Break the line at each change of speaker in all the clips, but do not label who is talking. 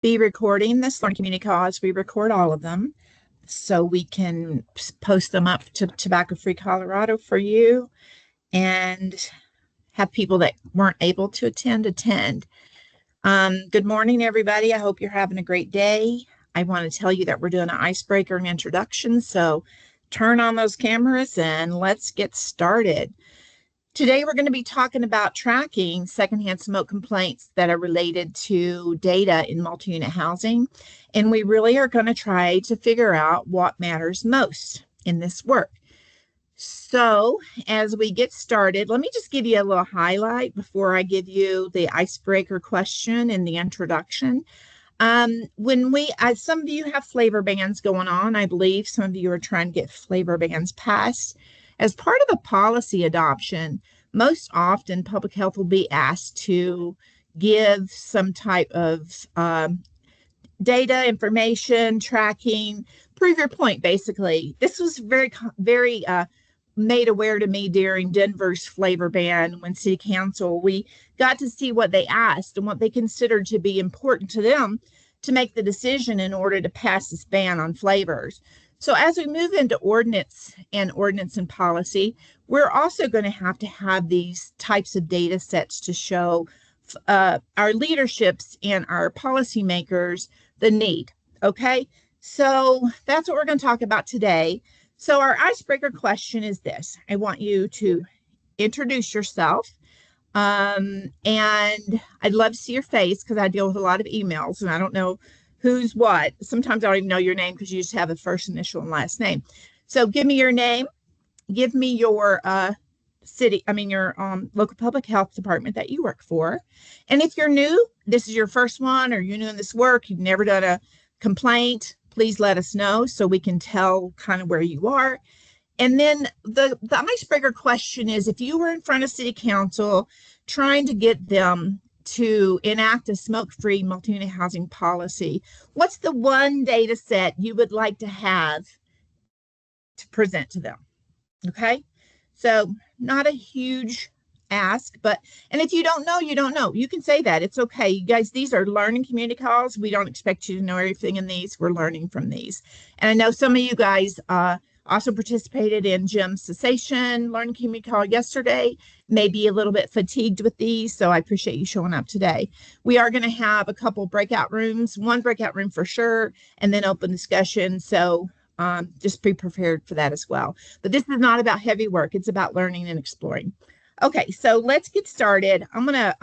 be recording this learning community calls. We record all of them so we can post them up to Tobacco Free Colorado for you and have people that weren't able to attend. Good morning, everybody. I hope you're having a great day. I want to tell you that we're doing an icebreaker and introduction, so turn on those cameras and let's get started. Today, we're going to be talking about tracking secondhand smoke complaints that are related to data in multi-unit housing. And we really are going to try to figure out what matters most in this work. So as we get started, let me just give you a little highlight before I give you the icebreaker question and the introduction. Some of you have flavor bans going on. I believe some of you are trying to get flavor bans passed. As part of a policy adoption, most often public health will be asked to give some type of data, information, tracking, prove your point, basically. This was very made aware to me during Denver's flavor ban when City Council, we got to see what they asked and what they considered to be important to them to make the decision in order to pass this ban on flavors. So as we move into ordinance and policy, we're also going to have these types of data sets to show our leaderships and our policymakers the need. Okay, so that's what we're going to talk about today. So our icebreaker question is this. I want you to introduce yourself. And I'd love to see your face because I deal with a lot of emails and I don't know who's what. Sometimes I don't even know your name because you just have a first initial and last name. So give me your name, give me your your local public health department that you work for. And if you're new, this is your first one, or you're new in this work, you've never done a complaint, please let us know so we can tell kind of where you are. And then the icebreaker question is, if you were in front of City Council trying to get them to enact a smoke-free multi-unit housing policy, what's the one data set you would like to have to present to them? Okay, so not a huge ask, and if you don't know, you don't know. You can say that. It's okay. You guys, these are learning community calls. We don't expect you to know everything in these. We're learning from these. And I know some of you guys also participated in Jim's cessation learning community call yesterday, maybe a little bit fatigued with these, so I appreciate you showing up today. We are going to have a couple breakout rooms, one breakout room for sure, and then open discussion, so just be prepared for that as well. But this is not about heavy work. It's about learning and exploring. Okay, so let's get started. I'm going to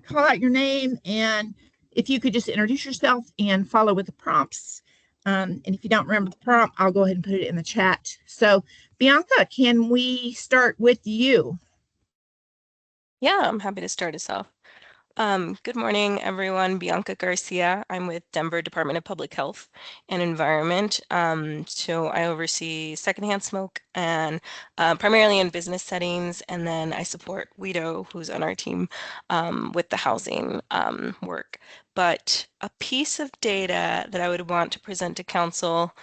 call out your name, and if you could just introduce yourself and follow with the prompts. And if you don't remember the prompt, I'll go ahead and put it in the chat. So, Bianca, can we start with you?
Yeah, I'm happy to start us off. Good morning, everyone. Bianca Garcia. I'm with Denver Department of Public Health and Environment. So I oversee secondhand smoke and primarily in business settings. And then I support Guido, who's on our team, with the housing work. But a piece of data that I would want to present to council,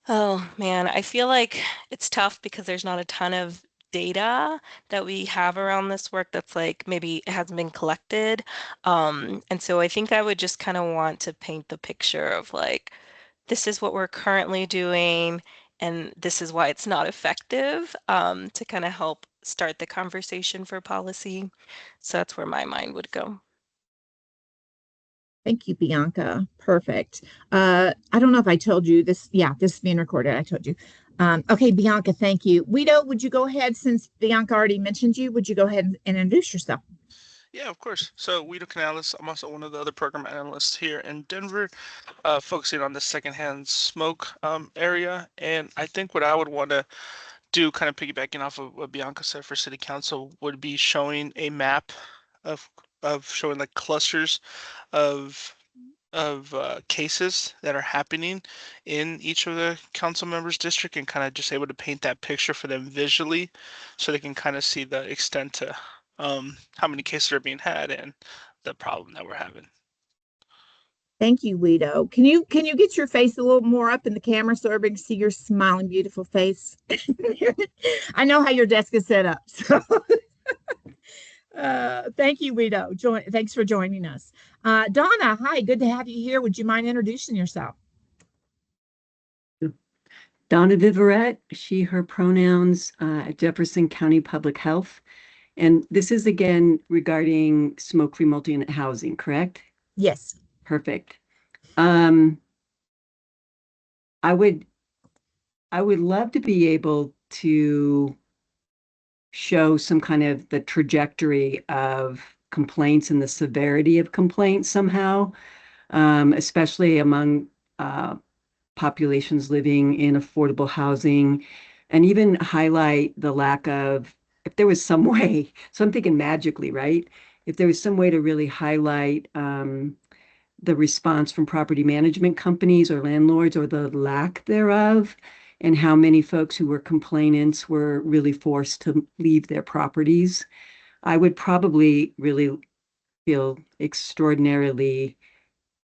oh man, I feel like it's tough because there's not a ton of data that we have around this work that's like maybe it hasn't been collected. And so I think I would just kind of want to paint the picture of like, this is what we're currently doing, and this is why it's not effective, to kind of help start the conversation for policy. So that's where my mind would go.
Thank you, Bianca. Perfect. I don't know if I told you this. Yeah, this is being recorded. I told you. Okay, Bianca, thank you. Guido, would you go ahead, since Bianca already mentioned you, would you go ahead and introduce yourself?
Yeah, of course. So Guido Canales, I'm also one of the other program analysts here in Denver, focusing on the secondhand smoke area. And I think what I would want to do, kind of piggybacking off of what Bianca said for City Council, would be showing a map of showing like clusters of cases that are happening in each of the council members' district, and kind of just able to paint that picture for them visually, so they can kind of see the extent to how many cases are being had and the problem that we're having.
Thank you, Guido. Can you get your face a little more up in the camera so everybody can see your smiling, beautiful face? I know how your desk is set up. So. Thank you, Guido. Thanks for joining us. Donna, hi, good to have you here. Would you mind introducing yourself?
Donna Viverette, she, her pronouns at Jefferson County Public Health. And this is again regarding smoke-free multi-unit housing, correct?
Yes.
Perfect. I would love to be able to show some kind of the trajectory of complaints and the severity of complaints somehow, especially among populations living in affordable housing, and even highlight the lack of, if there was some way, so I'm thinking magically, right? If there was some way to really highlight the response from property management companies or landlords, or the lack thereof, and how many folks who were complainants were really forced to leave their properties, I would probably really feel extraordinarily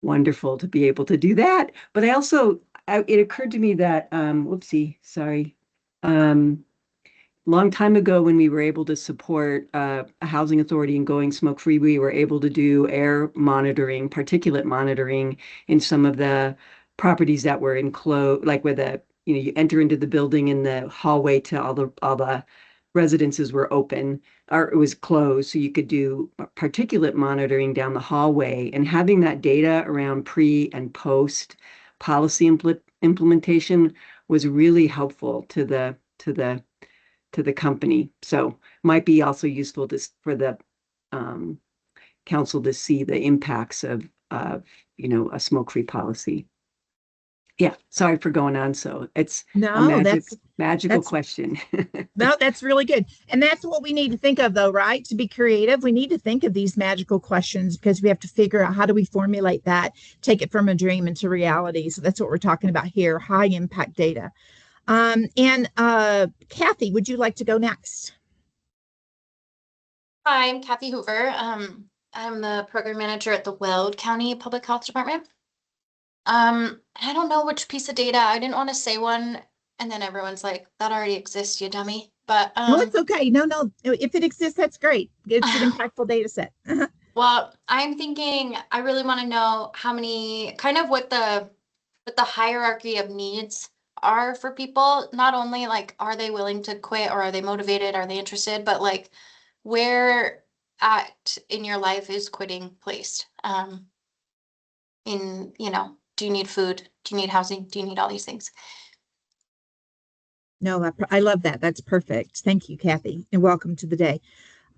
wonderful to be able to do that. But I also, it occurred to me that, whoopsie, sorry. Long time ago, when we were able to support a housing authority in going smoke free, we were able to do air monitoring, particulate monitoring in some of the properties that were enclosed, like where the, you enter into the building and the hallway to all the residences were open, or it was closed, so you could do particulate monitoring down the hallway. And having that data around pre and post policy implementation was really helpful to the company. So might be also useful for the council to see the impacts of a smoke-free policy. Yeah, sorry for going on. So it's a magical question.
No, that's really good. And that's what we need to think of, though, right? To be creative, we need to think of these magical questions, because we have to figure out, how do we formulate that, take it from a dream into reality. So that's what we're talking about here, high impact data. And Kathy, would you like to go next?
Hi, I'm Kathy Hoover. I'm the program manager at the Weld County Public Health Department. I don't know which piece of data. I didn't want to say one, and then everyone's like, "That already exists, you dummy." But
no, it's okay. No, if it exists, that's great. It's an impactful data set.
Well, I'm thinking I really want to know how many, kind of what the hierarchy of needs are for people. Not only like, are they willing to quit, or are they motivated, are they interested, but like, where at in your life is quitting placed? Do you need food? Do you need housing? Do you need all these things?
No, I love that. That's perfect. Thank you, Kathy, and welcome to the day.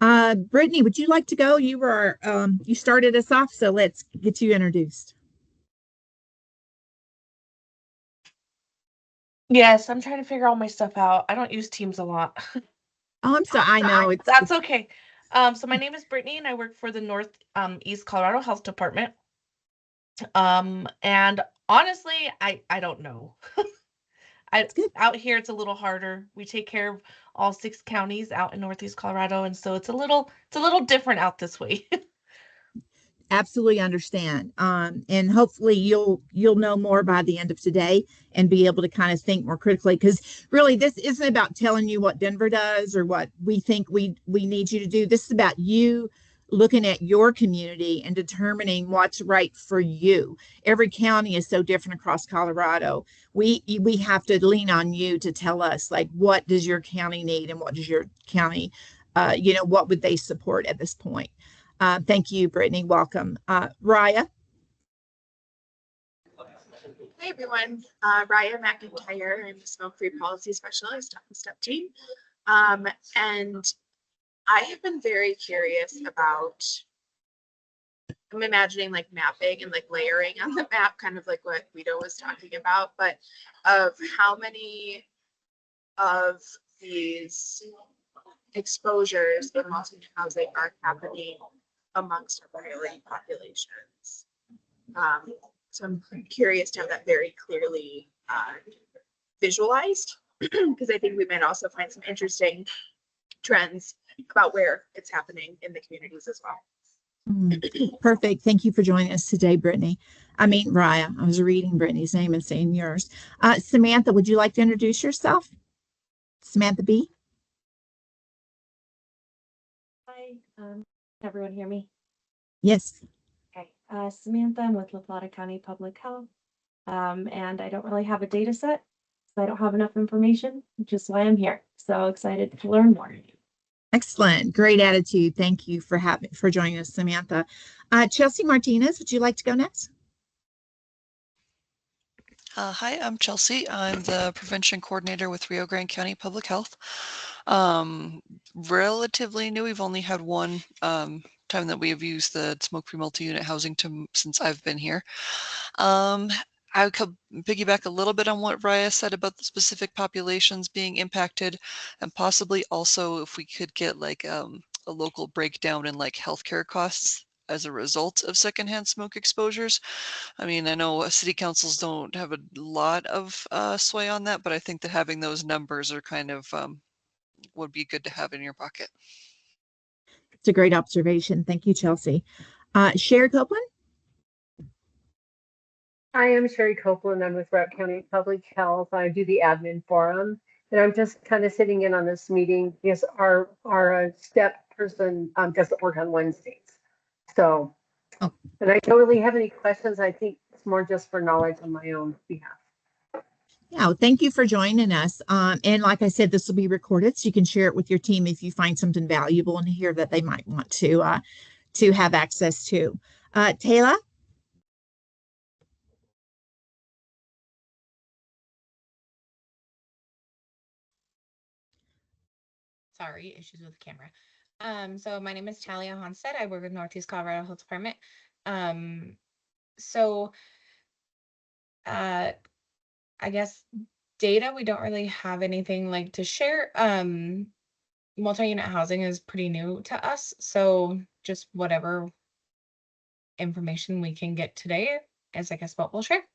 Brittany, would you like to go? You started us off, so let's get you introduced.
Yes, I'm trying to figure all my stuff out. I don't use Teams a lot.
Oh, I'm sorry. I know
That's okay. So my name is Brittany, and I work for the North East Colorado Health Department. And honestly, I don't know. Out here, it's a little harder. We take care of all 6 counties out in Northeast Colorado, and so it's a little different out this way.
Absolutely understand. And hopefully you'll know more by the end of today and be able to kind of think more critically, because really this isn't about telling you what Denver does or what we think we need you to do. This is about you looking at your community and determining what's right for you. Every county is so different across Colorado. We have to lean on you to tell us, like, what does your county need, and what does your county, what would they support at this point? Thank you, Brittany. Welcome. Raya.
Hi, everyone. Raya McIntyre. I'm the Smoke-Free Policy Specialist on the STEP team. And I have been very curious about, I'm imagining like mapping and like layering on the map, kind of like what Guido was talking about, but of how many of these exposures in multi-unit housing are happening amongst our priority populations. So I'm curious to have that very clearly visualized, because I think we might also find some interesting trends about where it's happening in the communities as well.
Perfect. Thank you for joining us today, Brittany. Raya. I was reading Brittany's name and saying yours. Samantha, would you like to introduce yourself? Samantha B.
Hi, Can everyone hear me?
Yes.
Okay. Samantha, I'm with La Plata County Public Health. And I don't really have a data set, so I don't have enough information, which is why I'm here. So excited to learn more.
Excellent. Great attitude. Thank you for joining us, Samantha. Chelsea Martinez, would you like to go next?
Hi, I'm Chelsea. I'm the prevention coordinator with Rio Grande County Public Health. Relatively new. We've only had one time that we have used the Smokefree Multiunit Housing since I've been here. I could piggyback a little bit on what Raya said about the specific populations being impacted, and possibly also if we could get like a local breakdown in like healthcare costs as a result of secondhand smoke exposures. I mean, I know city councils don't have a lot of sway on that, but I think that having those numbers are kind of would be good to have in your pocket.
It's a great observation. Thank you, Chelsea. Sherry Copeland?
I am Sherry Copeland. I'm with Routt County Public Health. I do the admin forum, and I'm just kind of sitting in on this meeting because our step person doesn't work on Wednesdays. So, and I don't really have any questions. I think it's more just for knowledge on my own behalf.
Yeah, well, thank you for joining us. And like I said, this will be recorded, so you can share it with your team if you find something valuable in here that they might want to have access to. Taylor?
Sorry, issues with the camera. So my name is Talia Honstead. I work with Northeast Colorado Health Department. I guess data, we don't really have anything like to share. Multi-unit housing is pretty new to us, so just whatever information we can get today is, I guess, what we'll share.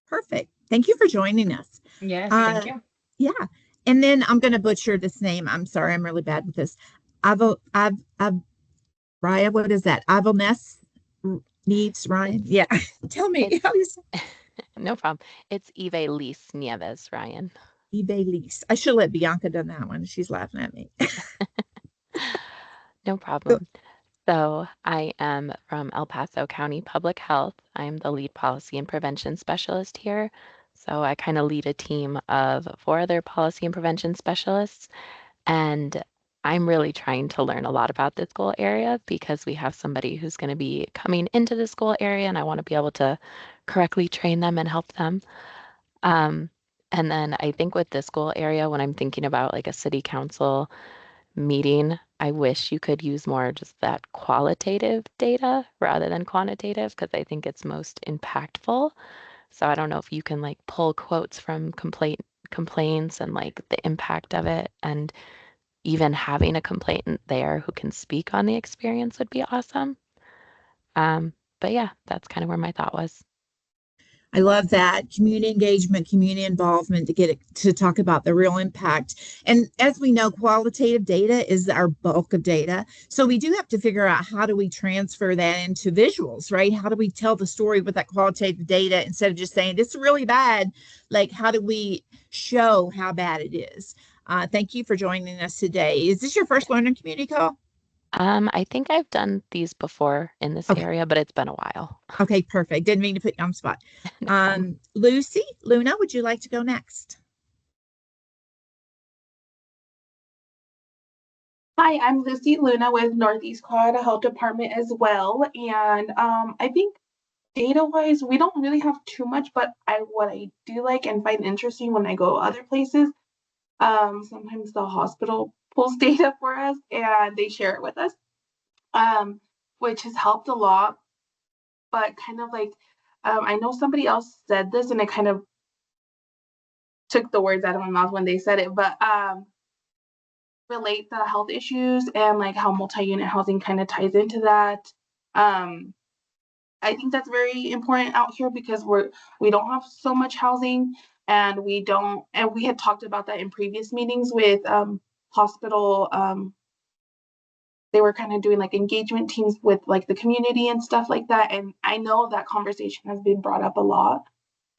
Perfect. Thank you for joining us.
Yes, thank you.
Yeah. And then I'm going to butcher this name. I'm sorry. I'm really bad with this. Raya, what is that? Ivaness needs Ryan. Yeah. Tell me.
No problem. It's Ivelisse Nieves, Ryan.
Ivelisse. I should let Bianca done that one. She's laughing at me.
No problem. So I am from El Paso County Public Health. I'm the lead policy and prevention specialist here. So I kind of lead a team of 4 other policy and prevention specialists. And I'm really trying to learn a lot about the school area because we have somebody who's going to be coming into the school area and I want to be able to correctly train them and help them. And then I think with the school area, when I'm thinking about like a city council meeting, I wish you could use more just that qualitative data rather than quantitative because I think it's most impactful. So I don't know if you can like pull quotes from complaints and like the impact of it, and even having a complainant there who can speak on the experience would be awesome. But yeah, that's kind of where my thought was.
I love that community engagement, community involvement to get it to talk about the real impact. And as we know, qualitative data is our bulk of data. So we do have to figure out how do we transfer that into visuals, right? How do we tell the story with that qualitative data instead of just saying it's really bad? Like, how do we show how bad it is? Thank you for joining us today. Is this your first learning community call?
I think I've done these before in this area, but it's been a while.
Okay, perfect. Didn't mean to put you on the spot. Luna, would you like to go next?
Hi, I'm Lucy Luna with Northeast Colorado Health Department as well. And I think data-wise, we don't really have too much, but what I do like and find interesting when I go other places, sometimes the hospital pulls data for us and they share it with us, which has helped a lot. But kind of like, I know somebody else said this and it kind of took the words out of my mouth when they said it, but relate the health issues and like how multi-unit housing kind of ties into that. I think that's very important out here because we don't have so much housing, and we had talked about that in previous meetings with hospital. They were kind of doing like engagement teams with like the community and stuff like that. And I know that conversation has been brought up a lot,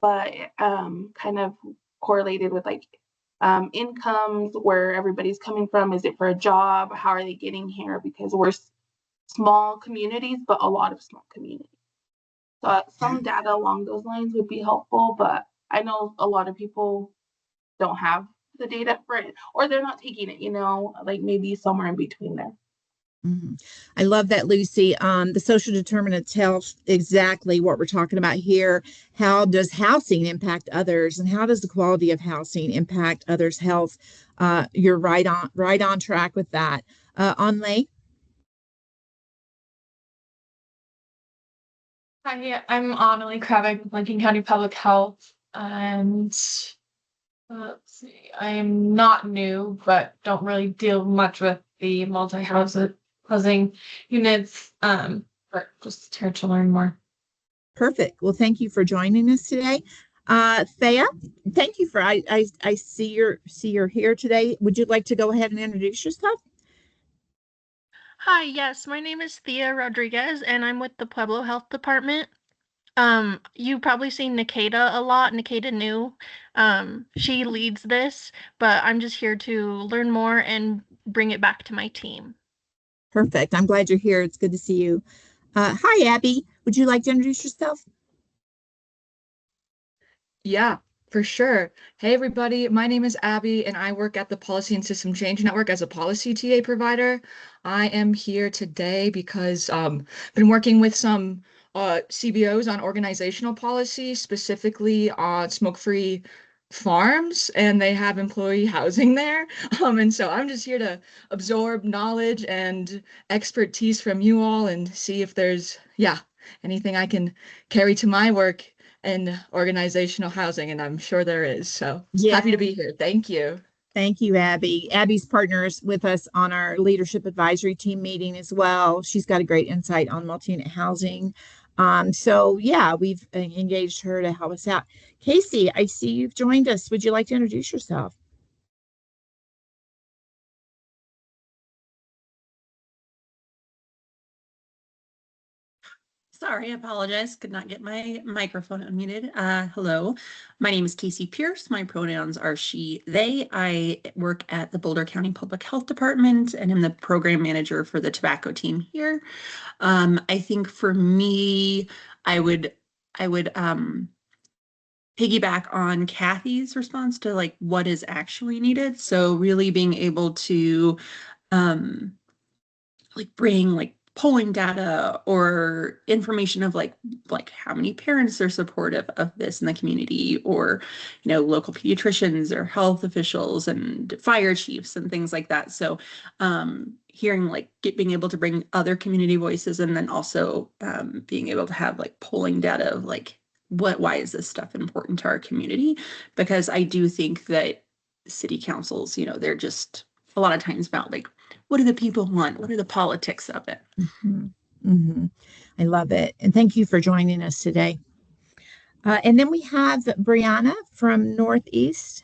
but kind of correlated with like incomes, where everybody's coming from. Is it for a job? How are they getting here? Because we're small communities, but a lot of small communities. So some data along those lines would be helpful, but I know a lot of people don't have the data for it, or they're not taking it, like maybe somewhere in between there.
I love that, Lucy. The social determinants tells exactly what we're talking about here. How does housing impact others, and how does the quality of housing impact others' health? You're right on track with that. Onlay?
Hi, I'm Annalie Kravik with Lincoln County Public Health, and let's see, I'm not new, but don't really deal much with the multi-housing units, but just here to learn more.
Perfect. Well, thank you for joining us today. Thea, thank you for I see you're here today. Would you like to go ahead and introduce yourself?
Hi, yes, my name is Thea Rodriguez, and I'm with the Pueblo Health Department. You've probably seen Nikita a lot, Nikita New. She leads this, but I'm just here to learn more and bring it back to my team.
Perfect. I'm glad you're here. It's good to see you. Hi, Abby. Would you like to introduce yourself?
Yeah, for sure. Hey, everybody. My name is Abby, and I work at the Policy and System Change Network as a policy TA provider. I am here today because been working with some CBOs on organizational policy, specifically on smoke-free farms, and they have employee housing there. And so I'm just here to absorb knowledge and expertise from you all and see if there's, anything I can carry to my work and organizational housing, and I'm sure there is. So happy to be here. Thank you.
Thank you, Abby. Abby's partners with us on our leadership advisory team meeting as well. She's got a great insight on multi-unit housing. So yeah, we've engaged her to help us out. Casey, I see you've joined us. Would you like to introduce yourself?
Sorry, I apologize. Could not get my microphone unmuted. Hello, my name is Casey Pierce. My pronouns are she, they. I work at the Boulder County Public Health Department and am the program manager for the tobacco team here. I think for me, I would piggyback on Kathy's response to like what is actually needed. So really being able to bring like polling data or information of like how many parents are supportive of this in the community, or local pediatricians or health officials and fire chiefs and things like that. So hearing being able to bring other community voices, and then also being able to have like polling data of why is this stuff important to our community? Because I do think that city councils, they're just a lot of times about what do the people want? What are the politics of it?
I love it. And thank you for joining us today. And then we have Brianna from Northeast.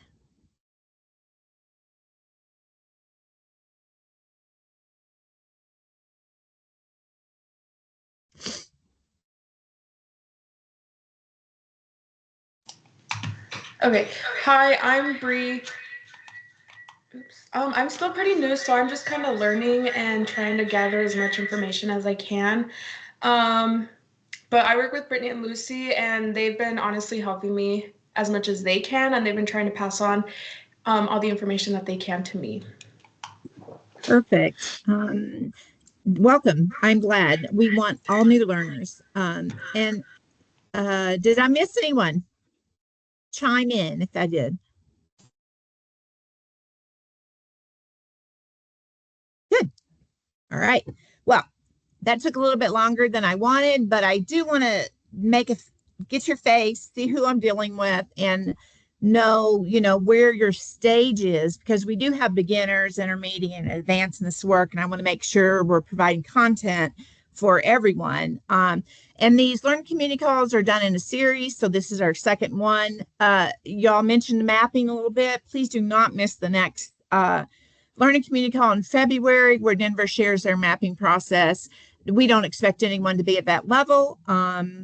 Okay. Hi, I'm Bree. I'm still pretty new, so I'm just kind of learning and trying to gather as much information as I can. But I work with Brittany and Lucy, and they've been honestly helping me as much as they can, and they've been trying to pass on all the information that they can to me.
Perfect. Welcome. I'm glad. We want all new learners. And did I miss anyone? Chime in if I did. Good. All right. Well, that took a little bit longer than I wanted, but I do want to get your face, see who I'm dealing with, and know, where your stage is, because we do have beginners, intermediate, and advanced in this work, and I want to make sure we're providing content for everyone. And these Learn Community Calls are done in a series, so this is our second one. Y'all mentioned mapping a little bit. Please do not miss the next Learning Community Call in February, where Denver shares their mapping process. We don't expect anyone to be at that level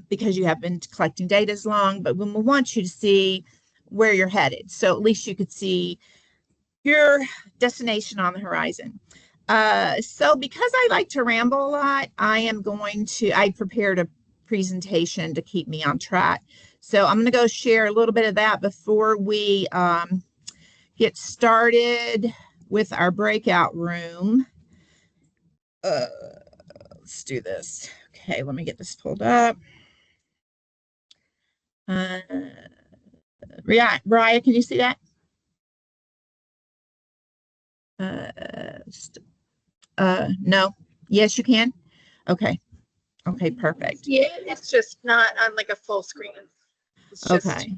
because you have been collecting data as long, but we want you to see where you're headed. So at least you could see your destination on the horizon. So because I like to ramble a lot, I prepared a presentation to keep me on track. So I'm going to go share a little bit of that before we get started with our breakout room. Let's do this. Okay, let me get this pulled up. Raya, can you see that? No. Yes, you can. Okay. Okay, perfect.
Yeah, it's just not on like a full screen. It's just
Okay.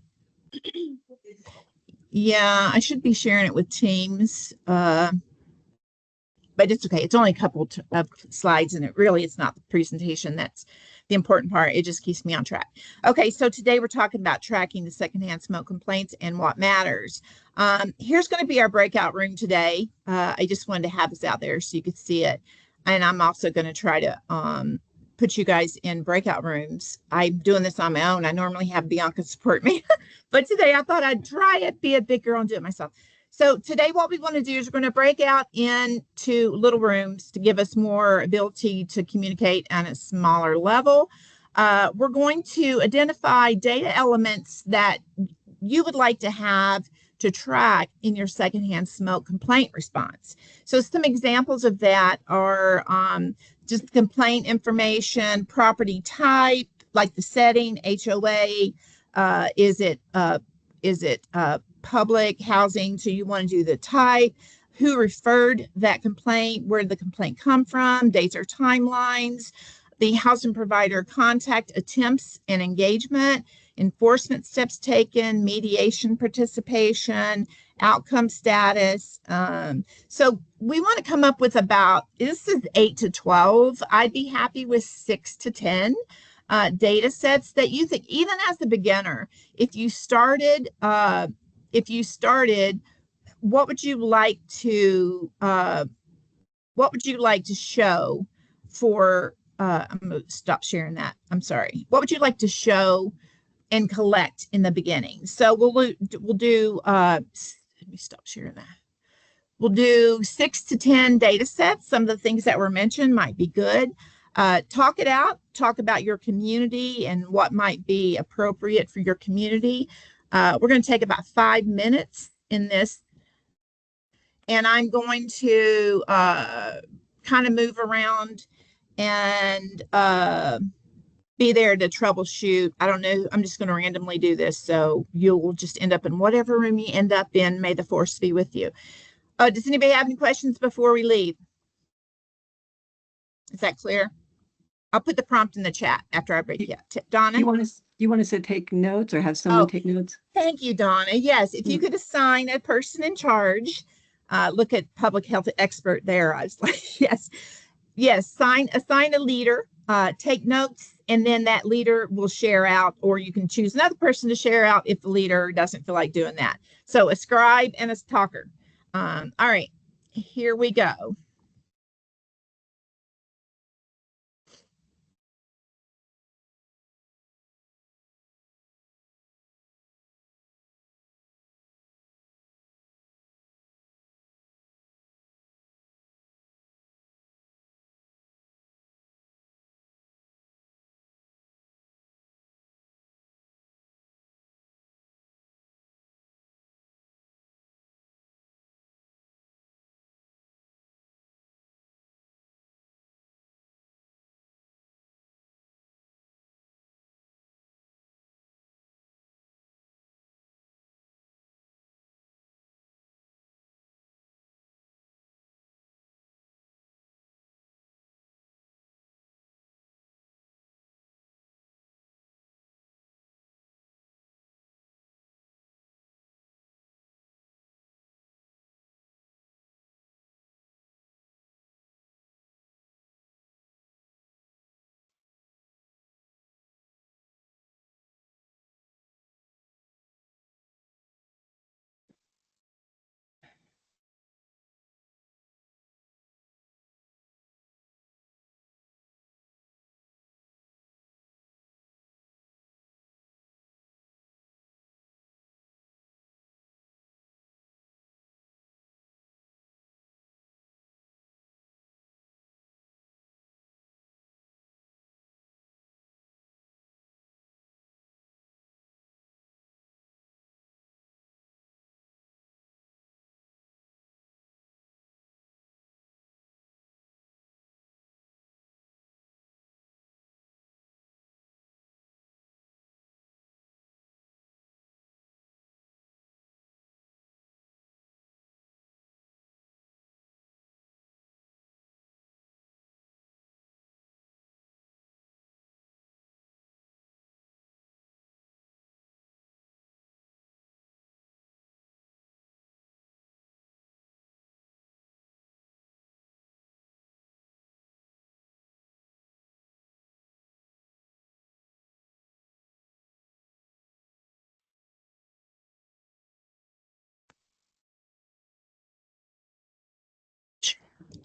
Yeah, I should be sharing it with Teams. But it's okay. It's only a couple of slides, and it's not the presentation that's the important part. It just keeps me on track. Okay, so today we're talking about tracking the secondhand smoke complaints and what matters. Here's going to be our breakout room today. I just wanted to have this out there so you could see it. And I'm also going to try to put you guys in breakout rooms. I'm doing this on my own. I normally have Bianca support me, but today I thought I'd try it, be a big girl, and do it myself. So today what we want to do is we're going to break out into little rooms to give us more ability to communicate on a smaller level. We're going to identify data elements that you would like to have to track in your secondhand smoke complaint response. So some examples of that are just complaint information, property type, like the setting, HOA, is it public housing? So you want to do the type, who referred that complaint, where did the complaint come from, dates or timelines, the housing provider contact attempts and engagement, enforcement steps taken, mediation participation, outcome status. So we want to come up with this is 8 to 12. I'd be happy with 6 to 10 data sets that you think, even as a beginner, if you started, what would you like to show for I'm gonna stop sharing that. I'm sorry. What would you like to show and collect in the beginning? So we'll do let me stop sharing that. We'll do 6 to 10 data sets. Some of the things that were mentioned might be good. Talk it out. Talk about your community and what might be appropriate for your community. We're going to take about 5 minutes in this, and I'm going to kind of move around and be there to troubleshoot. I don't know. I'm just going to randomly do this. So you'll just end up in whatever room you end up in. May the force be with you. Does anybody have any questions before we leave? Is that clear? I'll put the prompt in the chat after I break it. Donna?
Do you want us to take notes or have someone take notes?
Thank you, Donna. Yes, if you could assign a person in charge, look at public health expert there. I was like, yes, assign a leader, take notes, and then that leader will share out, or you can choose another person to share out if the leader doesn't feel like doing that. So a scribe and a talker. All right, here we go.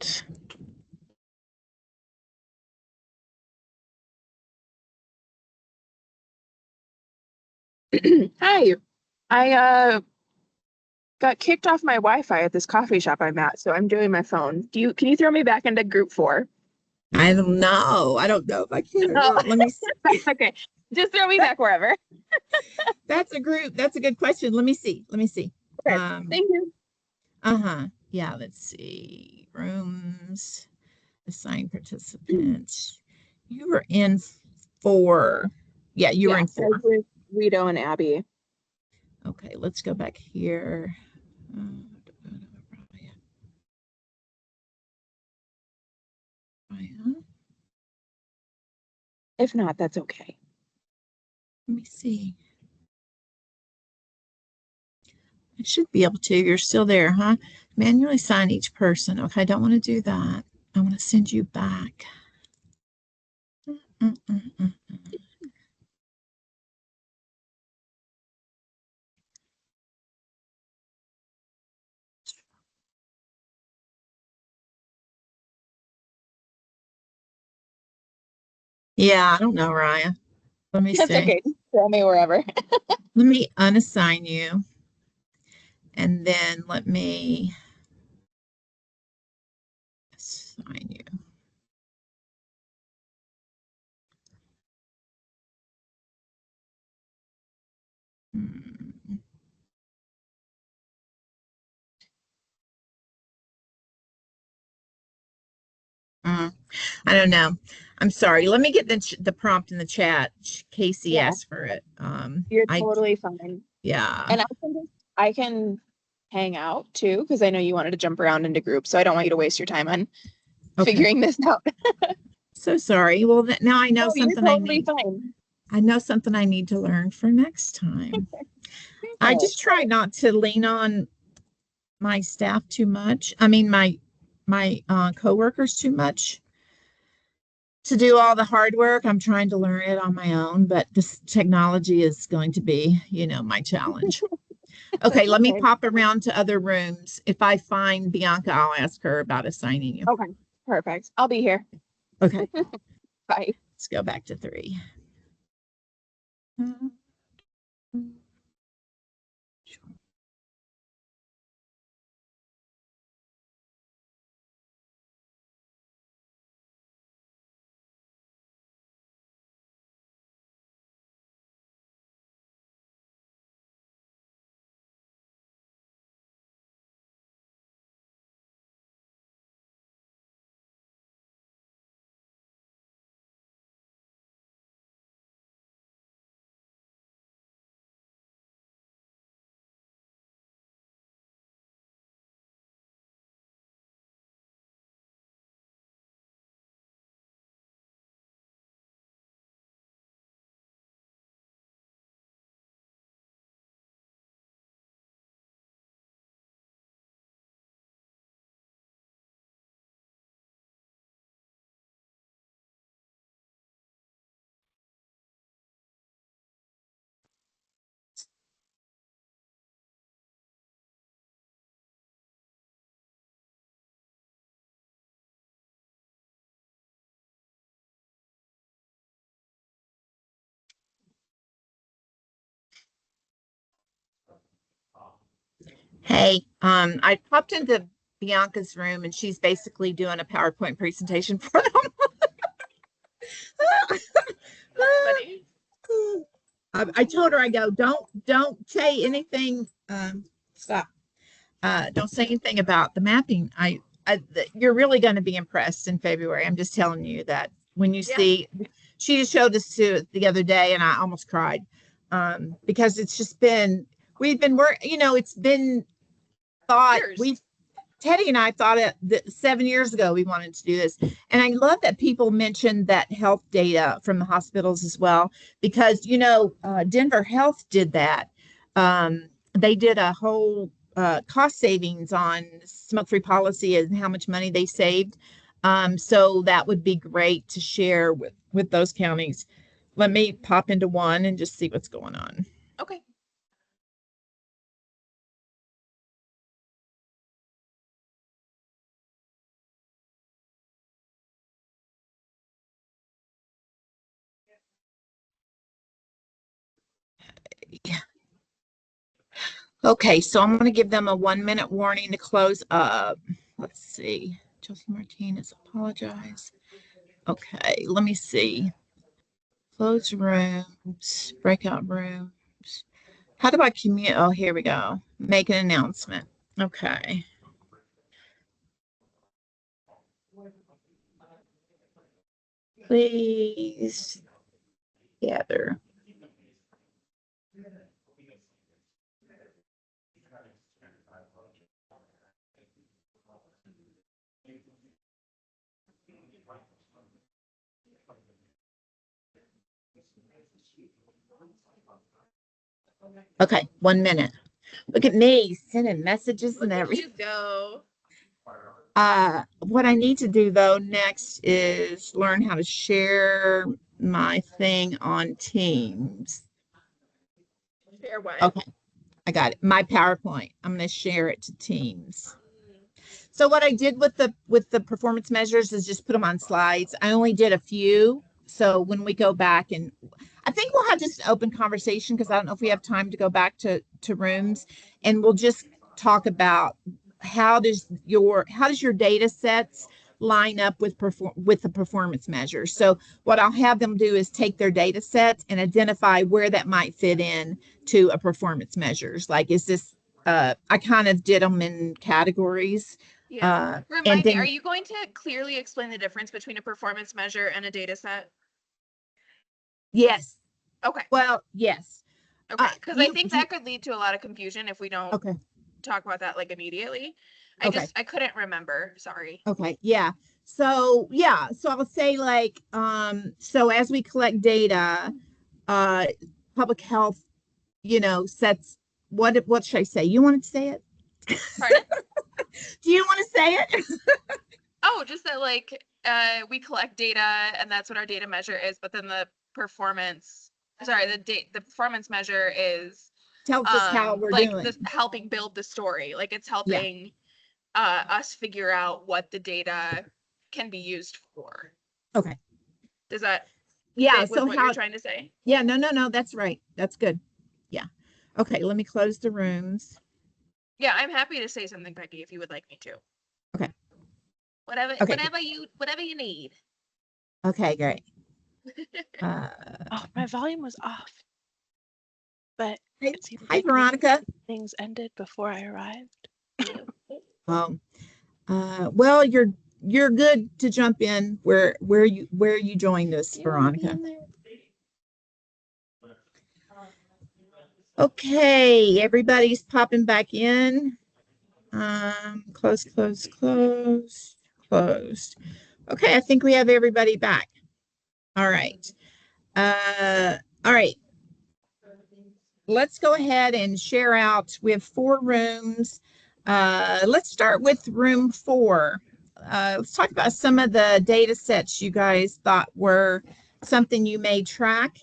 right.
Hi. I got kicked off my Wi-Fi at this coffee shop I'm at, so I'm doing my phone. Can you throw me back into group 4?
I don't know. I don't know if I can or
Oh,
not. Let me see.
that's okay. Just throw me back wherever.
That's a group. That's a good question. Let me see. Let me see.
Okay. Thank you.
Yeah, let's see. Rooms, assigned participants. You were in 4. Yeah, you were in 4.
With Guido and Abby.
Okay, let's go back here.
If not, that's okay.
Let me see. I should be able to. You're still there, huh? Manually sign each person. Okay, I don't want to do that. I want to send you back. Yeah, I don't know, Raya. Let me
That's
see.
okay. Throw me wherever.
Let me unassign you. And then let me assign you. I don't know. I'm sorry. Let me get the prompt in the chat. Casey asked for it.
You're totally fine.
Yeah.
And I can hang out too, because I know you wanted to jump around into groups, so I don't want you to waste your time on figuring this out.
So sorry. Well, now I know something
you're totally fine.
I know something I need to learn for next time. I just try not to lean on my staff too much. I mean, my coworkers too much to do all the hard work. I'm trying to learn it on my own, but this technology is going to be, my challenge. Okay, let me pop around to other rooms. If I find Bianca, I'll ask her about assigning you.
Okay, perfect. I'll be here.
Okay.
Bye.
Let's go back to 3. Hey, I popped into Bianca's room and she's basically doing a PowerPoint presentation for them. I told her, I go, don't say anything. Stop. Don't say anything about the mapping. You're really going to be impressed in February. I'm just telling you that when you see, she just showed us to the other day and I almost cried because it's just been, we've been working, it's been thought, Teddy and I thought that 7 years ago we wanted to do this. And I love that people mentioned that health data from the hospitals as well, because, Denver Health did that. They did a whole cost savings on smoke-free policy and how much money they saved. So that would be great to share with those counties. Let me pop into one and just see what's going on.
Okay.
Okay, so I'm going to give them a 1-minute warning to close up. Let's see. Chelsea Martinez, apologize. Okay, let me see. Close rooms, breakout rooms. How do I commute? Oh, here we go. Make an announcement. Okay. Please gather. Okay, 1 minute. Look at me sending messages and everything.
Go.
What I need to do though next is learn how to share my thing on Teams.
Share what?
Okay, I got it. My PowerPoint. I'm going to share it to Teams. So what I did with the performance measures is just put them on slides. I only did a few. So when we go back, and I think we'll have just an open conversation because I don't know if we have time to go back to rooms, and we'll just talk about how does your data sets line up with the performance measures. So what I'll have them do is take their data sets and identify where that might fit in to a performance measures. Like, is this I kind of did them in categories.
Yeah.
And
Remind me,
then
are you going to clearly explain the difference between a performance measure and a data set?
yes.
Okay.
Well, yes.
Okay. Because I think
do you-
that could lead to a lot of confusion if we don't
Okay.
talk about that like immediately.
Okay.
I couldn't remember. Sorry.
Okay. Yeah. So I'll say like, so as we collect data, uh, public health, sets, what should I say? You want to say it?
Pardon?
Do you want to say it?
Oh, just that like we collect data and that's what our data measure is, but then the performance the performance measure is
Tells us how we're
like
doing.
helping build the story. Like it's
Yeah.
helping us figure out what the data can be used for.
Okay.
Does that
Yeah.
fit with
So
what you're trying to say?
Yeah. No. That's right. That's good. Yeah. Okay. Let me close the rooms.
Yeah, I'm happy to say something, Becky, if you would like me to.
Okay.
Whatever,
Okay.
whatever you need.
Okay. Great.
Oh, my volume was off, but it seemed
Hi,
like
Veronica.
things ended before I arrived.
Well, you're good to jump in where you joined us, Veronica. Okay, everybody's popping back in. Close. Okay, I think we have everybody back. All right. All right. Let's go ahead and share out. We have 4 rooms. Let's start with room 4. Let's talk about some of the data sets you guys thought were something you may track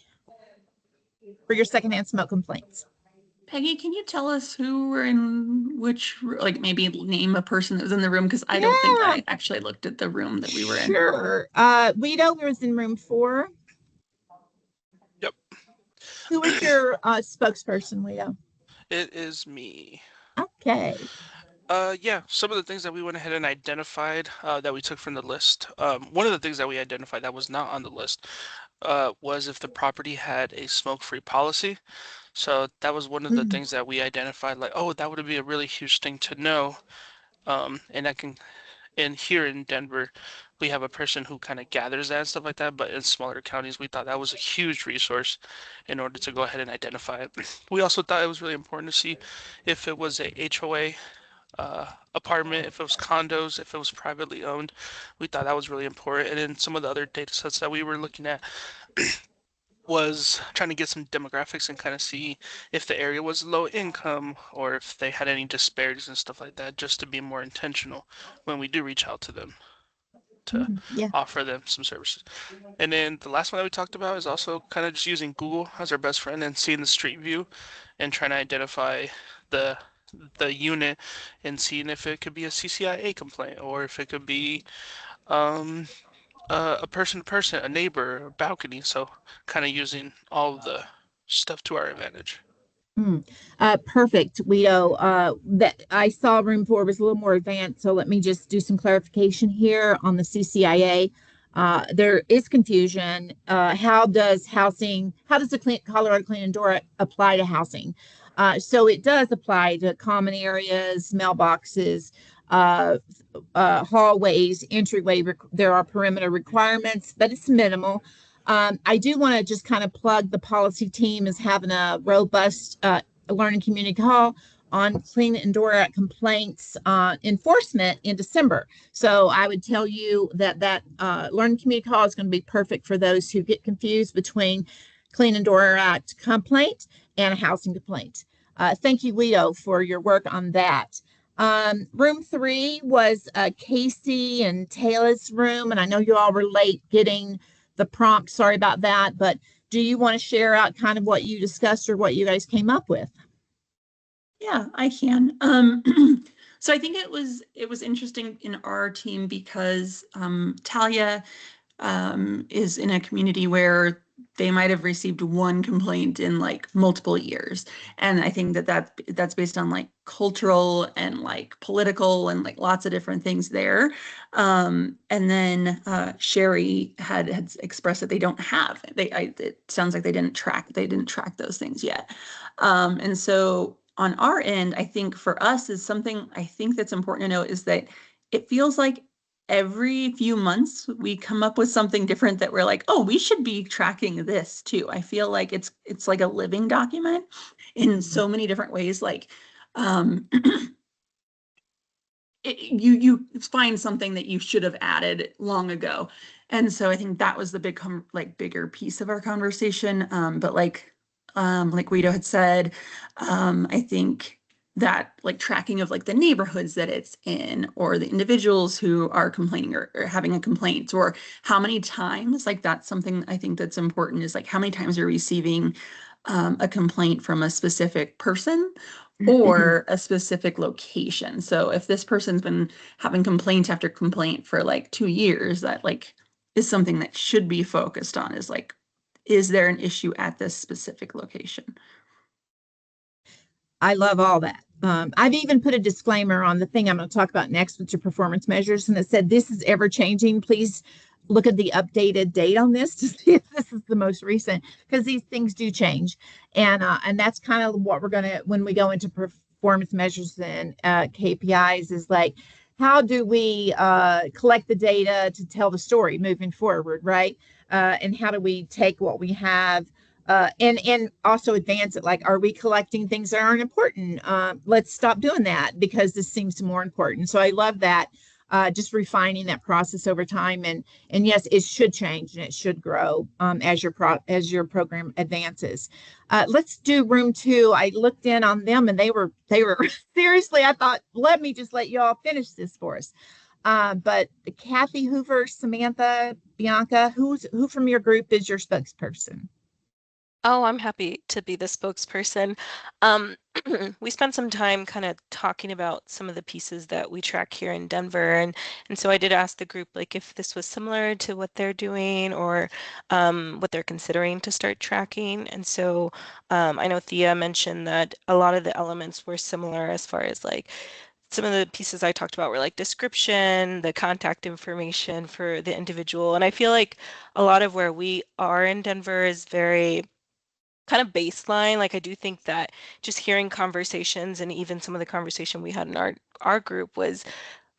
for your secondhand smoke complaints.
Peggy, can you tell us who were in which, like maybe name a person that was in the room? Because I don't think I actually looked at the room that we were in.
Sure. Guido was in room 4.
Yep.
Who was your spokesperson, Guido?
It is me.
Okay.
Yeah, some of the things that we went ahead and identified that we took from the list. One of the things that we identified that was not on the list was if the property had a smoke-free policy. So that was one of the things that we identified, like, oh, that would be a really huge thing to know. And here in Denver, we have a person who kind of gathers that and stuff like that, but in smaller counties, we thought that was a huge resource in order to go ahead and identify it. We also thought it was really important to see if it was a HOA apartment, if it was condos, if it was privately owned. We thought that was really important. And then some of the other data sets that we were looking at was trying to get some demographics and kind of see if the area was low income or if they had any disparities and stuff like that, just to be more intentional when we do reach out to them to offer them some services. And then the last one that we talked about is also kind of just using Google as our best friend and seeing the street view and trying to identify the unit and seeing if it could be a CCIA complaint or if it could be a person to person, a neighbor, a balcony. So kind of using all of the stuff to our advantage.
Perfect, Guido. That I saw room 4 was a little more advanced, so let me just do some clarification here on the CCIA. There is confusion. How does the Colorado Clean and Door apply to housing? So it does apply to common areas, mailboxes, hallways, entryway. There are perimeter requirements, but it's minimal. I do want to just kind of plug the policy team is having a robust learning community call on Clean and Door Act complaints enforcement in December. So I would tell you that learning community call is going to be perfect for those who get confused between Clean and Door Act complaint and a housing complaint. Thank you, Guido, for your work on that. Room 3 was Casey and Taylor's room, and I know you all were late getting the prompt. Sorry about that, but do you want to share out kind of what you discussed or what you guys came up with?
Yeah, I can. So I think it was interesting in our team because Talia is in a community where they might have received one complaint in like multiple years. And I think that's based on like cultural and like political and like lots of different things there. And then Sherry had expressed that they don't have, it sounds like they didn't track those things yet. And so on our end, I think for us is something I think that's important to note is that it feels like every few months we come up with something different that we're like, oh, we should be tracking this too. I feel like it's like a living document in so many different ways. Like you find something that you should have added long ago. And so I think that was the bigger piece of our conversation. But like Guido had said, I think that like tracking of like the neighborhoods that it's in or the individuals who are complaining or having a complaint or how many times, like that's something I think that's important is like how many times you're receiving a complaint from a specific person or a specific location. So if this person's been having complaint after complaint for like 2 years, that like is something that should be focused on is like, is there an issue at this specific location?
I love all that. I've even put a disclaimer on the thing I'm going to talk about next with your performance measures, and it said this is ever changing. Please look at the updated date on this to see if this is the most recent, because these things do change, and that's kind of what we're going to when we go into performance measures and KPIs is like, how do we collect the data to tell the story moving forward, right? And how do we take what we have and also advance it, like, are we collecting things that aren't important? Let's stop doing that because this seems more important. So I love that, just refining that process over time, and yes, it should change and it should grow as your program advances. Let's do room 2. I looked in on them and they were seriously, I thought, let me just let you all finish this for us. But Kathy, Hoover, Samantha, Bianca, who from your group is your spokesperson?
Oh, I'm happy to be the spokesperson. We spent some time kind of talking about some of the pieces that we track here in Denver, and so I did ask the group like if this was similar to what they're doing or what they're considering to start tracking. And so I know Thea mentioned that a lot of the elements were similar as far as like some of the pieces I talked about were like description, the contact information for the individual, and I feel like a lot of where we are in Denver is very kind of baseline. Like I do think that just hearing conversations and even some of the conversation we had in our group was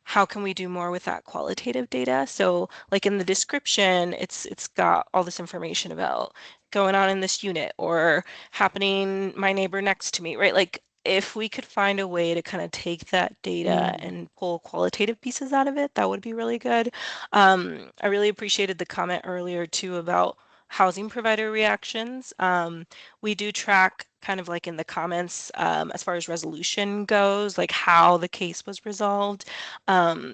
how can we do more with that qualitative data? So like in the description, it's got all this information about going on in this unit or happening my neighbor next to me, right? Like if we could find a way to kind of take that data and pull qualitative pieces out of it, that would be really good. I really appreciated the comment earlier too about housing provider reactions. We do track kind of like in the comments as far as resolution goes, like how the case was resolved.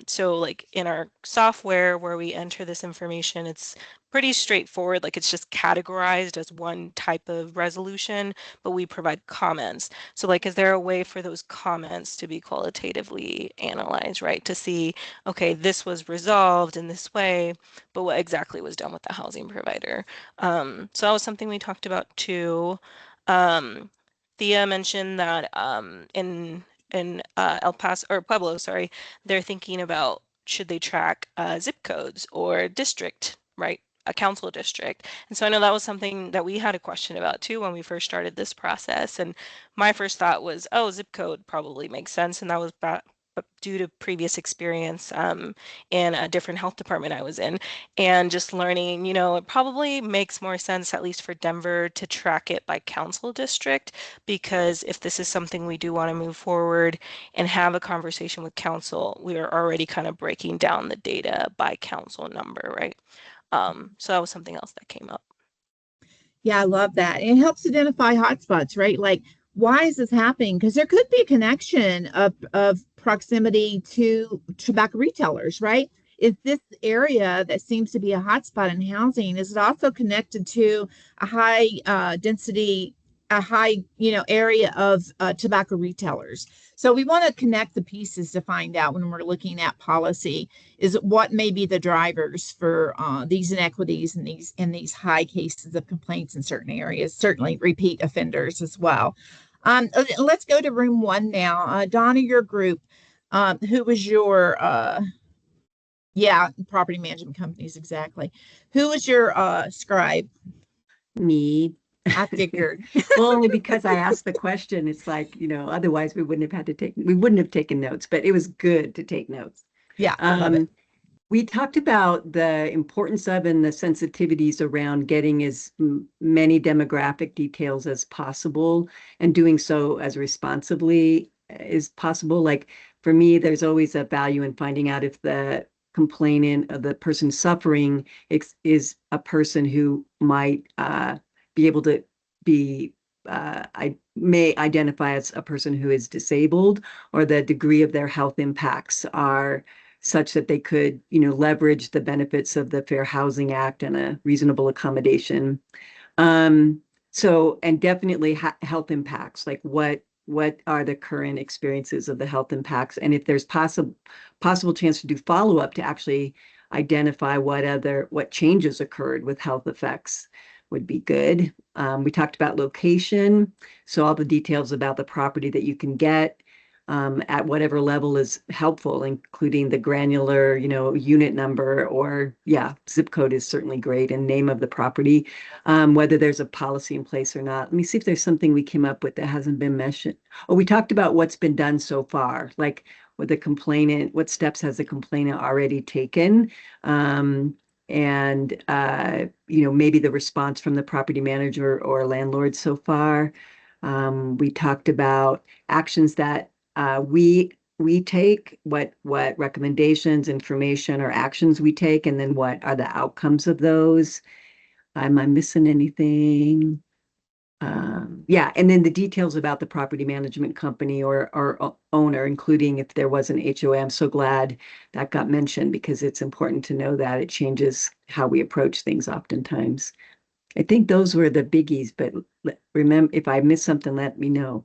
So like in our software where we enter this information, it's pretty straightforward. Like it's just categorized as one type of resolution, but we provide comments. So like, is there a way for those comments to be qualitatively analyzed, right? To see, okay, this was resolved in this way, but what exactly was done with the housing provider? So that was something we talked about too. Thea Thea mentioned that in El Paso or Pueblo, sorry, they're thinking about should they track zip codes or district, right? A council district. And so I know that was something that we had a question about too when we first started this process. And my first thought was, oh, zip code probably makes sense. And that was due to previous experience in a different health department I was in, and just learning, it probably makes more sense, at least for Denver, to track it by council district, because if this is something we do want to move forward and have a conversation with council, we are already kind of breaking down the data by council number, right? So that was something else that came up.
Yeah, I love that. It helps identify hotspots, right? Like, why is this happening? Because there could be a connection of proximity to tobacco retailers, right? Is this area that seems to be a hotspot in housing, is it also connected to a high density, a high, area of tobacco retailers? So we want to connect the pieces to find out when we're looking at policy is what may be the drivers for these inequities and these high cases of complaints in certain areas, certainly repeat offenders as well. Let's go to room 1 now. Donna, your group, who was your property management companies, exactly. Who was your scribe?
Me.
I figured.
Well, only because I asked the question. It's like, otherwise we wouldn't have taken notes, but it was good to take notes.
Yeah, love it.
We talked about the importance of and the sensitivities around getting as many demographic details as possible and doing so as responsibly as possible. Like for me, there's always a value in finding out if the complainant or the person suffering is a person who might be able to be I may identify as a person who is disabled, or the degree of their health impacts are such that they could, leverage the benefits of the Fair Housing Act and a reasonable accommodation. And definitely health impacts, like what are the current experiences of the health impacts, and if there's possible chance to do follow-up to actually identify what changes occurred with health effects would be good. We talked about location, so all the details about the property that you can get at whatever level is helpful, including the granular, unit number, or zip code is certainly great, and name of the property, whether there's a policy in place or not. Let me see if there's something we came up with that hasn't been mentioned. Oh, we talked about what's been done so far, like with the complainant, what steps has the complainant already taken? And maybe the response from the property manager or landlord so far. We talked about actions that we take, what recommendations, information, or actions we take, and then what are the outcomes of those. Am I missing anything? And then the details about the property management company or owner, including if there was an HOA. I'm so glad that got mentioned, because it's important to know that it changes how we approach things oftentimes. I think those were the biggies, but remember, if I missed something, let me know.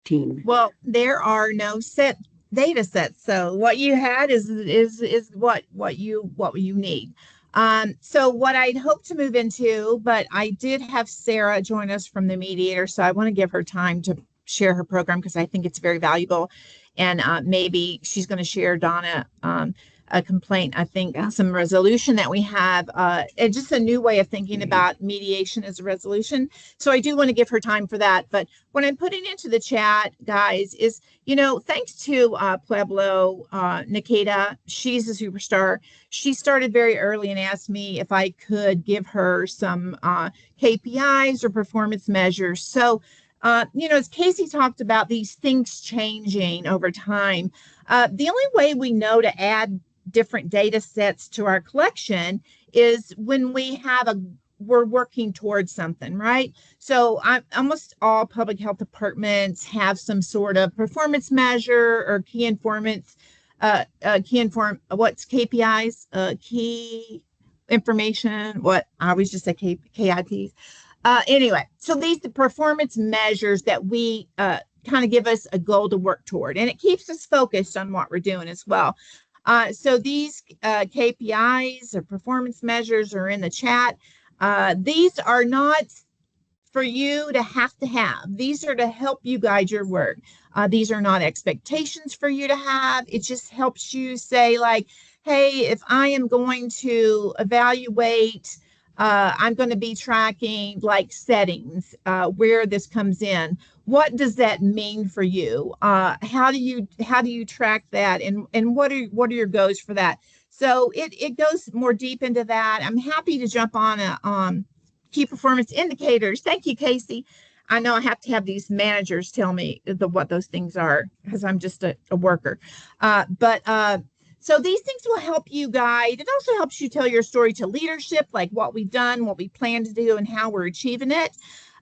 Team.
Well, there are no set data sets, so what you had is what you need. So what I'd hope to move into, but I did have Sarah join us from the mediator, so I want to give her time to share her program because I think it's very valuable, and maybe she's going to share, Donna, a complaint, I think some resolution that we have, and just a new way of thinking about mediation as a resolution. So I do want to give her time for that. But what I'm putting into the chat, guys, is, thanks to Pueblo, Nikita, she's a superstar. She started very early and asked me if I could give her some KPIs or performance measures. So, as Casey talked about these things changing over time, the only way we know to add different data sets to our collection is when we're working towards something, right? So almost all public health departments have some sort of performance measure or key informants, what's KPIs, key information, what I always just say KIPs. Anyway, so these the performance measures that we kind of give us a goal to work toward, and it keeps us focused on what we're doing as well. So these KPIs or performance measures are in the chat. These are not for you to have. These are to help you guide your work. These are not expectations for you to have. It just helps you say, like, hey, if I am going to evaluate, I'm going to be tracking like settings, where this comes in. What does that mean for you? How do you track that, and what are your goals for that? So it goes more deep into that. I'm happy to jump on key performance indicators. Thank you, Casey. I know I have to have these managers tell me what those things are because I'm just a worker. So these things will help you guide. It also helps you tell your story to leadership, like what we've done, what we plan to do, and how we're achieving it.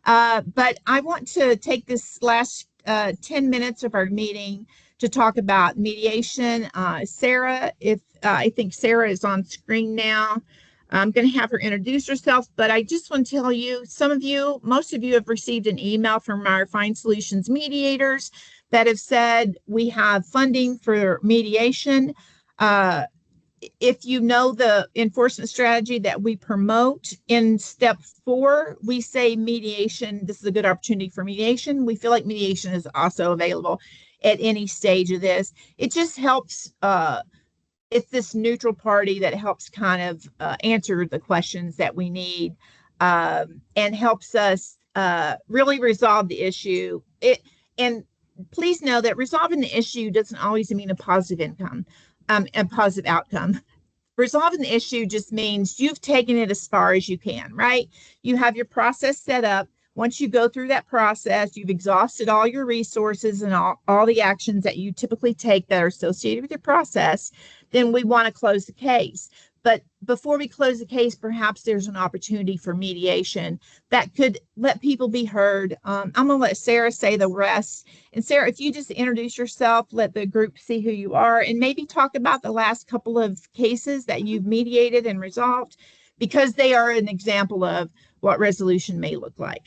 But I want to take this last 10 minutes of our meeting to talk about mediation. Sarah, I think Sarah is on screen now. I'm going to have her introduce herself, but I just want to tell you, most of you have received an email from our Find Solutions mediators that have said we have funding for mediation. If you know the enforcement strategy that we promote in step 4, we say mediation. This is a good opportunity for mediation. We feel like mediation is also available at any stage of this. It just helps. It's this neutral party that helps kind of answer the questions that we need, and helps us really resolve the issue. And please know that resolving the issue doesn't always mean a positive outcome. Resolving the issue just means you've taken it as far as you can, right? You have your process set up. Once you go through that process, you've exhausted all your resources and all the actions that you typically take that are associated with your process, then we want to close the case. But before we close the case, perhaps there's an opportunity for mediation that could let people be heard. I'm going to let Sarah say the rest. And Sarah, if you just introduce yourself, let the group see who you are, and maybe talk about the last couple of cases that you've mediated and resolved, because they are an example of what resolution may look like.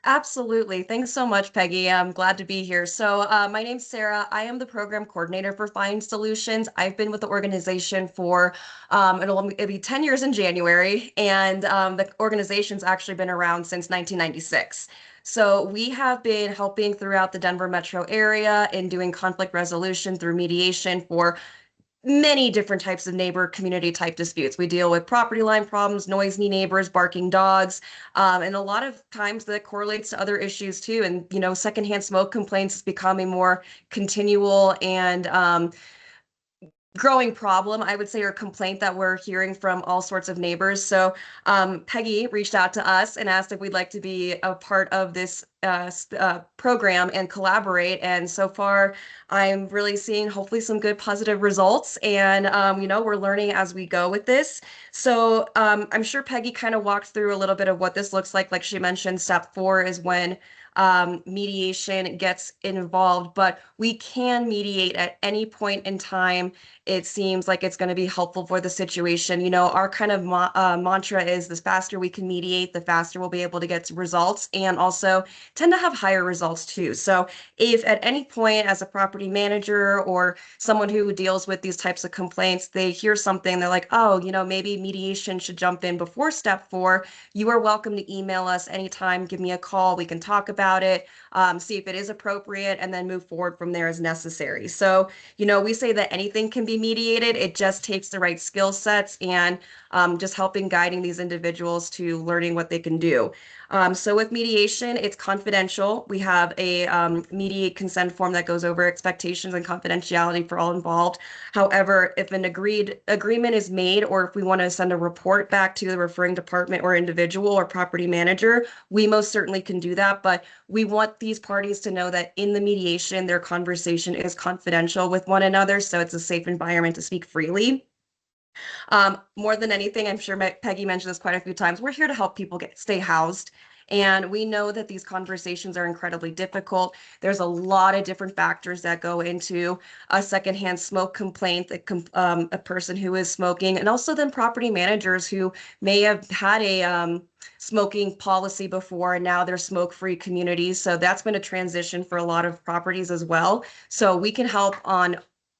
Absolutely. Thanks so much, Peggy. I'm glad to be here. So my name's Sarah. I am the program coordinator for Find Solutions. I've been with the organization for, it'll be 10 years in January, and the organization's actually been around since 1996. So we have been helping throughout the Denver metro area in doing conflict resolution through mediation for many different types of neighbor community type disputes. We deal with property line problems, noisy neighbors, barking dogs, and a lot of times that correlates to other issues too. And, secondhand smoke complaints is becoming more continual and growing problem, I would say, or complaint that we're hearing from all sorts of neighbors. So Peggy reached out to us and asked if we'd like to be a part of this program and collaborate. And so far, I'm really seeing hopefully some good positive results. And, we're learning as we go with this. So I'm sure Peggy kind of walked through a little bit of what this looks like. Like she mentioned, step 4 is when mediation gets involved, but we can mediate at any point in time. It seems like it's going to be helpful for the situation. Our kind of mantra is the faster we can mediate, the faster we'll be able to get to results, and also tend to have higher results too. So if at any point as a property manager or someone who deals with these types of complaints, they hear something, they're like, oh, maybe mediation should jump in before step 4, you are welcome to email us anytime, give me a call, we can talk about it, see if it is appropriate, and then move forward from there as necessary. So, we say that anything can be mediated. It just takes the right skill sets and just helping guiding these individuals to learning what they can do. So with mediation, it's confidential. We have a mediate consent form that goes over expectations and confidentiality for all involved. However, if an agreement is made, or if we want to send a report back to the referring department or individual or property manager, we most certainly can do that. But we want these parties to know that in the mediation, their conversation is confidential with one another, so it's a safe environment to speak freely. More than anything, I'm sure Peggy mentioned this quite a few times, we're here to help people stay housed. And we know that these conversations are incredibly difficult. There's a lot of different factors that go into a secondhand smoke complaint, a person who is smoking, and also then property managers who may have had a smoking policy before, and now they're smoke-free communities. So that's been a transition for a lot of properties as well. So we can help on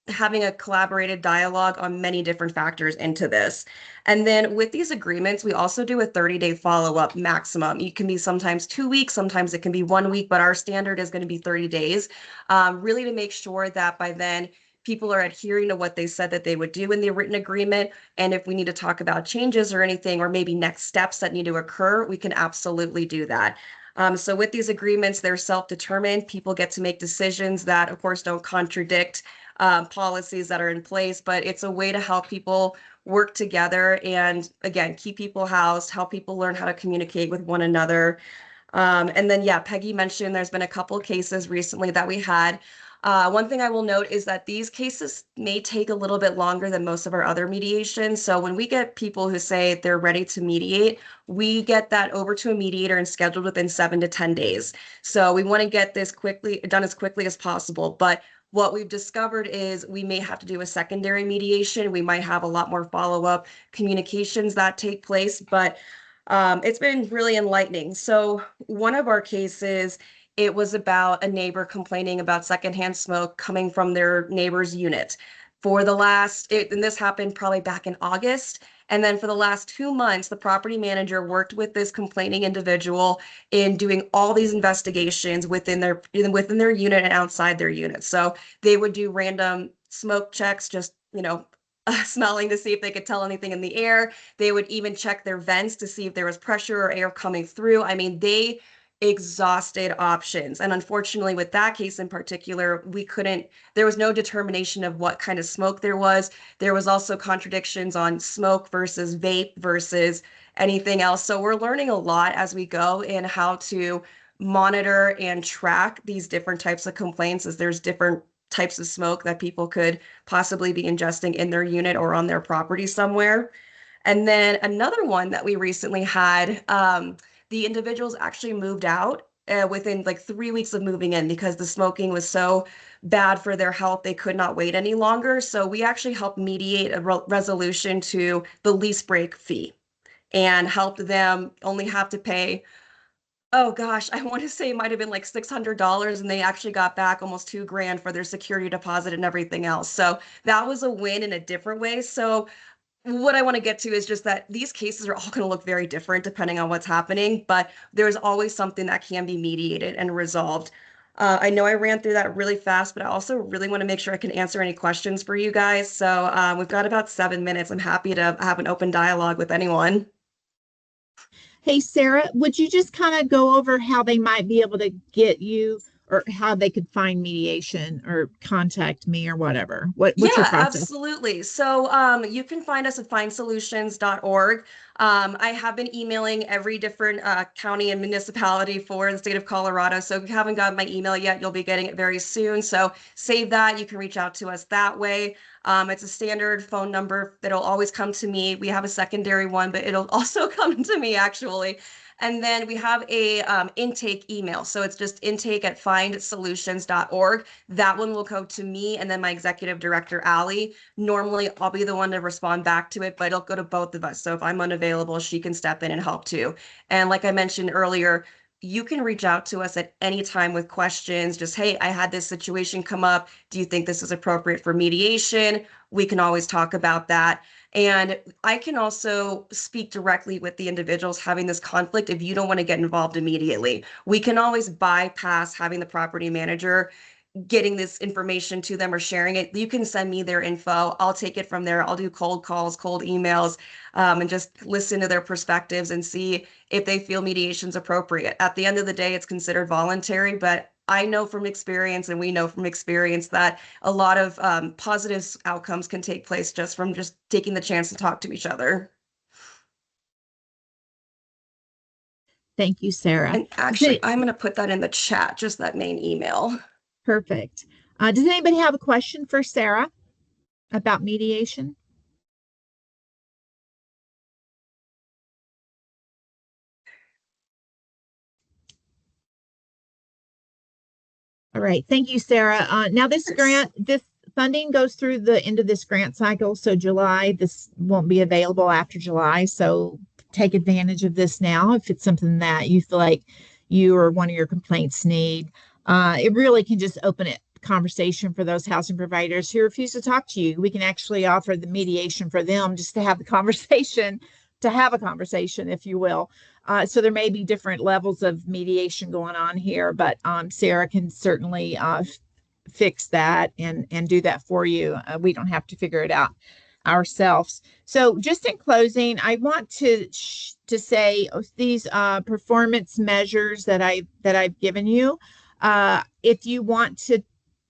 having a collaborated dialogue on many different factors into this. And then with these agreements, we also do a 30-day follow-up maximum. It can be sometimes 2 weeks, sometimes it can be 1 week, but our standard is going to be 30 days, really to make sure that by then people are adhering to what they said that they would do in the written agreement. And if we need to talk about changes or anything, or maybe next steps that need to occur, we can absolutely do that. So with these agreements, they're self-determined. People get to make decisions that, of course, don't contradict policies that are in place, but it's a way to help people work together and, again, keep people housed, help people learn how to communicate with one another. And then, yeah, Peggy mentioned there's been a couple of cases recently that we had. One thing I will note is that these cases may take a little bit longer than most of our other mediations. So when we get people who say they're ready to mediate, we get that over to a mediator and scheduled within 7 to 10 days. So we want to get this done as quickly as possible. But what we've discovered is we may have to do a secondary mediation. We might have a lot more follow-up communications that take place, but it's been really enlightening. So one of our cases, it was about a neighbor complaining about secondhand smoke coming from their neighbor's unit. For the and this happened probably back in August. And then for the last 2 months, the property manager worked with this complaining individual in doing all these investigations within their unit and outside their unit. So they would do random smoke checks, just, smelling to see if they could tell anything in the air. They would even check their vents to see if there was pressure or air coming through. I mean, they exhausted options. And unfortunately, with that case in particular, there was no determination of what kind of smoke there was. There was also contradictions on smoke versus vape versus anything else. So we're learning a lot as we go in how to monitor and track these different types of complaints, as there's different types of smoke that people could possibly be ingesting in their unit or on their property somewhere. And then another one that we recently had, the individuals actually moved out within like 3 weeks of moving in because the smoking was so bad for their health, they could not wait any longer. So we actually helped mediate a resolution to the lease break fee and helped them only have to pay, oh gosh, I want to say it might have been like $600, and they actually got back almost $2,000 for their security deposit and everything else. So that was a win in a different way. So what I want to get to is just that these cases are all going to look very different depending on what's happening, but there's always something that can be mediated and resolved. I know I ran through that really fast, but I also really want to make sure I can answer any questions for you guys. So we've got about 7 minutes. I'm happy to have an open dialogue with anyone.
Hey, Sarah, would you just kind of go over how they might be able to get you, or how they could find mediation or contact me or whatever? What's your process?
Absolutely. So you can find us at findsolutions.org. I have been emailing every different county and municipality for the state of Colorado. So if you haven't gotten my email yet, you'll be getting it very soon. So save that. You can reach out to us that way. It's a standard phone number that'll always come to me. We have a secondary one, but it'll also come to me actually. And then we have a intake email. So it's just intake@findsolutions.org. That one will go to me and then my executive director, Allie. Normally, I'll be the one to respond back to it, but it'll go to both of us. So if I'm unavailable, she can step in and help too. And like I mentioned earlier, you can reach out to us at any time with questions. Just, hey, I had this situation come up. Do you think this is appropriate for mediation? We can always talk about that. And I can also speak directly with the individuals having this conflict if you don't want to get involved immediately. We can always bypass having the property manager getting this information to them or sharing it. You can send me their info. I'll take it from there. I'll do cold calls, cold emails, and just listen to their perspectives and see if they feel mediation's appropriate. At the end of the day, it's considered voluntary, but I know from experience, and we know from experience, that a lot of positive outcomes can take place just from just taking the chance to talk to each other.
Thank you, Sarah.
And actually, I'm going to put that in the chat, just that main email.
Perfect. Does anybody have a question for Sarah about mediation? All right. Thank you, Sarah. Now this funding goes through the end of this grant cycle. So July, this won't be available after July. So take advantage of this now if it's something that you feel like you or one of your complaints need. It really can just open it conversation for those housing providers who refuse to talk to you. We can actually offer the mediation for them just to have the conversation, if you will. So there may be different levels of mediation going on here, but Sarah can certainly fix that and do that for you. We don't have to figure it out ourselves. So just in closing, I want to say these performance measures that I've given you. If you want to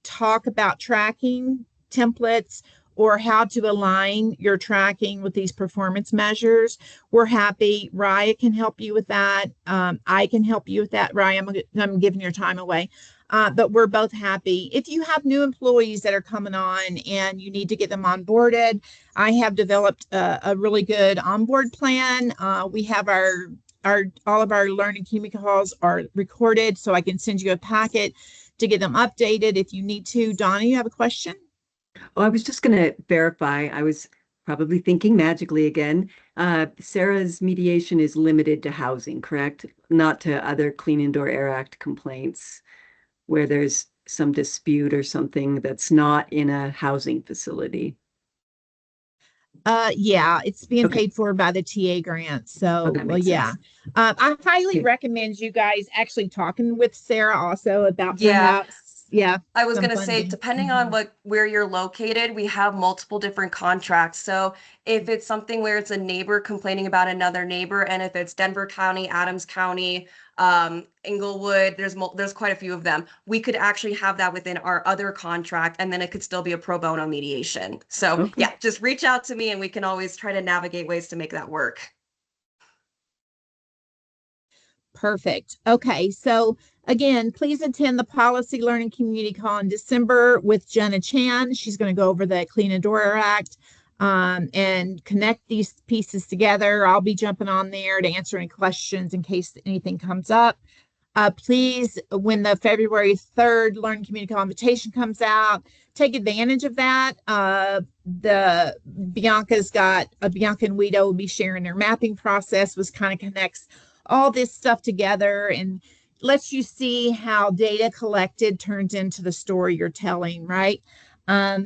talk about tracking templates or how to align your tracking with these performance measures, we're happy. Raya can help you with that. I can help you with that. Raya, I'm giving your time away. But we're both happy. If you have new employees that are coming on and you need to get them onboarded, I have developed a really good onboard plan. We have all of our learning community calls are recorded, so I can send you a packet to get them updated if you need to. Donna, you have a question?
Oh, I was just going to verify. I was probably thinking magically again. Sarah's mediation is limited to housing, correct? Not to other Clean Indoor Air Act complaints where there's some dispute or something that's not in a housing facility.
Yeah, it's being paid for by the TA grant. So, well, yeah. I highly recommend you guys actually talking with Sarah also about perhaps,
I was going to say, depending on where you're located, we have multiple different contracts. So if it's something where it's a neighbor complaining about another neighbor, and if it's Denver County, Adams County, Inglewood, there's quite a few of them. We could actually have that within our other contract, and then it could still be a pro bono mediation. So yeah, just reach out to me and we can always try to navigate ways to make that work.
Perfect. Okay, so again, please attend the Policy Learning Community Call in December with Jenna Chan. She's going to go over the Clean Indoor Air Act and connect these pieces together. I'll be jumping on there to answer any questions in case anything comes up. Please, when the February 3rd Learning Community Call invitation comes out, take advantage of that. Bianca and Guido will be sharing their mapping process, which kind of connects all this stuff together and lets you see how data collected turns into the story you're telling, right?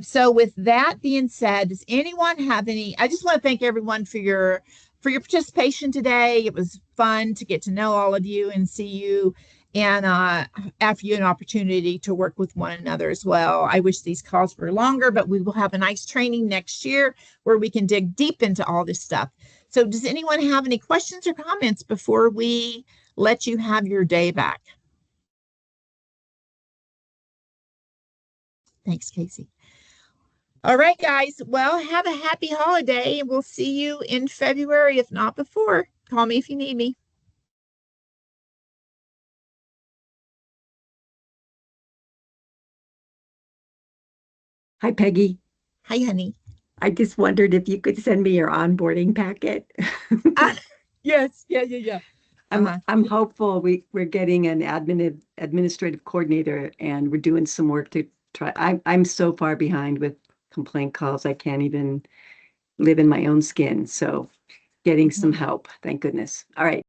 So with that being said, does anyone have any? I just want to thank everyone for your participation today. It was fun to get to know all of you and see you and offer you an opportunity to work with one another as well. I wish these calls were longer, but we will have a nice training next year where we can dig deep into all this stuff. So does anyone have any questions or comments before we let you have your day back? Thanks, Casey. All right, guys. Well, have a happy holiday, and we'll see you in February, if not before. Call me if you need me.
Hi, Peggy.
Hi, honey.
I just wondered if you could send me your onboarding packet.
Yes. Yeah.
I'm hopeful we're getting an administrative coordinator, and we're doing some work to try. I'm so far behind with complaint calls. I can't even live in my own skin. So getting some help. Thank goodness. All right.